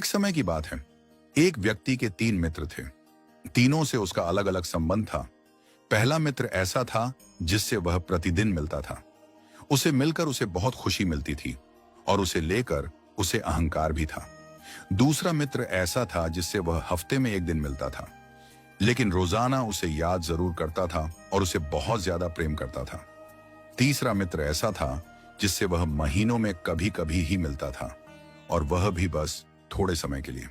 एक समय की बात है। एक व्यक्ति के 3 मित्र थे। तीनों से उसका अलग अलग संबंध था। पहला मित्र ऐसा था जिससे वह प्रतिदिन मिलता था। उसे मिलकर उसे बहुत खुशी मिलती थी और उसे लेकर उसे अहंकार भी था। दूसरा मित्र ऐसा था जिससे वह हफ्ते में 1 दिन मिलता था, लेकिन रोजाना उसे याद जरूर करता था और उसे बहुत ज्यादा प्रेम करता था। तीसरा मित्र ऐसा था जिससे वह महीनों में कभी कभी ही मिलता था, और वह भी बस थोड़े समय के लिए।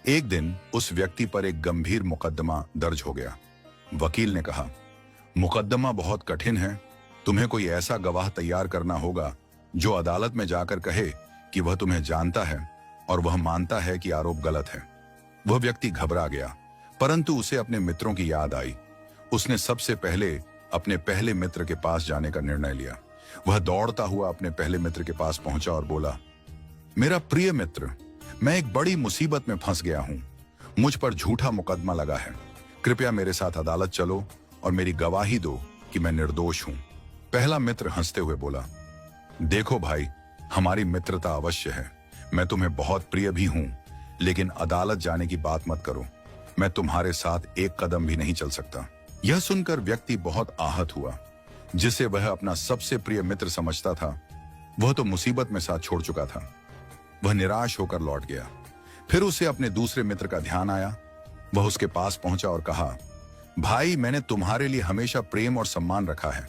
एक दिन उस व्यक्ति पर एक गंभीर मुकदमा दर्ज हो गया। वकील ने कहा, मुकदमा बहुत कठिन है, तुम्हें कोई ऐसा गवाह तैयार करना होगा जो अदालत में जाकर कहे कि वह तुम्हें जानता है और वह मानता है कि आरोप गलत है। वह व्यक्ति घबरा गया, परंतु उसे अपने मित्रों की याद आई। उसने सबसे पहले अपने पहले मित्र के पास जाने का निर्णय लिया। वह दौड़ता हुआ अपने पहले मित्र के पास पहुंचा और बोला, मेरा प्रिय मित्र, मैं एक बड़ी मुसीबत में फंस गया हूं। मुझ पर झूठा मुकदमा लगा है। कृपया मेरे साथ अदालत चलो और मेरी गवाही दो कि मैं निर्दोष हूं। पहला मित्र हंसते हुए बोला, देखो भाई, हमारी मित्रता अवश्य है। मैं तुम्हें बहुत प्रिय भी हूं, लेकिन अदालत जाने की बात मत करो। मैं तुम्हारे साथ एक कदम भी नहीं चल सकता। यह सुनकर व्यक्ति बहुत आहत हुआ। जिसे वह अपना सबसे प्रिय मित्र समझता था, वह तो मुसीबत में साथ छोड़ चुका था। वह निराश होकर लौट गया। फिर उसे अपने दूसरे मित्र का ध्यान आया। वह उसके पास पहुंचा और कहा, भाई, मैंने तुम्हारे लिए हमेशा प्रेम और सम्मान रखा है।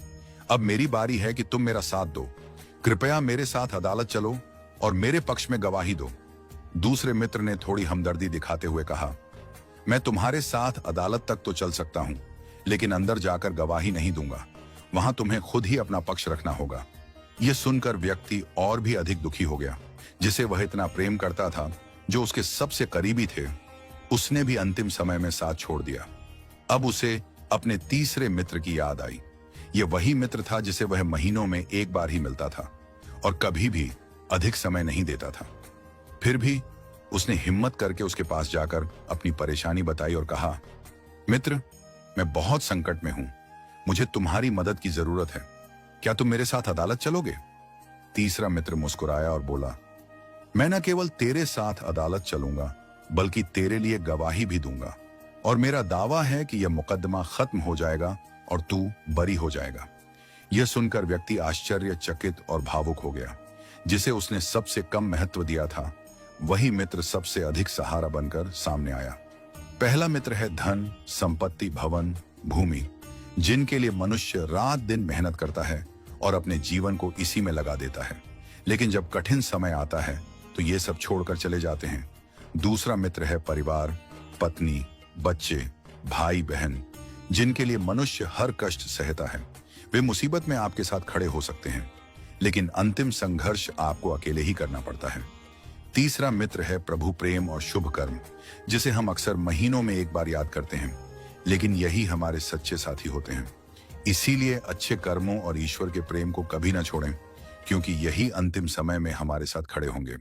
अब मेरी बारी है कि तुम मेरा साथ दो। कृपया मेरे साथ अदालत चलो और मेरे पक्ष में गवाही दो। दूसरे मित्र ने थोड़ी हमदर्दी दिखाते हुए कहा, मैं तुम्हारे साथ अदालत तक तो चल सकता हूं, लेकिन अंदर जाकर गवाही नहीं दूंगा। वहां तुम्हें खुद ही अपना पक्ष रखना होगा। यह सुनकर व्यक्ति और भी अधिक दुखी हो गया। जिसे वह इतना प्रेम करता था, जो उसके सबसे करीबी थे, उसने भी अंतिम समय में साथ छोड़ दिया। अब उसे अपने तीसरे मित्र की याद आई। यह वही मित्र था जिसे वह महीनों में 1 बार ही मिलता था और कभी भी अधिक समय नहीं देता था। फिर भी उसने हिम्मत करके उसके पास जाकर अपनी परेशानी बताई और कहा, मित्र, मैं बहुत संकट में हूं। मुझे तुम्हारी मदद की जरूरत है। क्या तुम मेरे साथ अदालत चलोगे? तीसरा मित्र मुस्कुराया और बोला, मैं न केवल तेरे साथ अदालत चलूंगा, बल्कि तेरे लिए गवाही भी दूंगा, और मेरा दावा है कि यह मुकदमा खत्म हो जाएगा और तू बरी हो जाएगा। यह सुनकर व्यक्ति आश्चर्यचकित और भावुक हो गया। जिसे उसने सबसे कम महत्व दिया था, वही मित्र सबसे अधिक सहारा बनकर सामने आया। पहला मित्र है धन, संपत्ति, भवन, भूमि, जिनके लिए मनुष्य रात दिन मेहनत करता है और अपने जीवन को इसी में लगा देता है, लेकिन जब कठिन समय आता है तो ये सब छोड़कर चले जाते हैं। दूसरा मित्र है परिवार, पत्नी, बच्चे, भाई बहन, जिनके लिए मनुष्य हर कष्ट सहता है। वे मुसीबत में आपके साथ खड़े हो सकते हैं, लेकिन अंतिम संघर्ष आपको अकेले ही करना पड़ता है। तीसरा मित्र है प्रभु प्रेम और शुभ कर्म, जिसे हम अक्सर महीनों में 1 बार याद करते हैं, लेकिन यही हमारे सच्चे साथी होते हैं। इसीलिए अच्छे कर्मों और ईश्वर के प्रेम को कभी ना छोड़ें, क्योंकि यही अंतिम समय में हमारे साथ खड़े होंगे।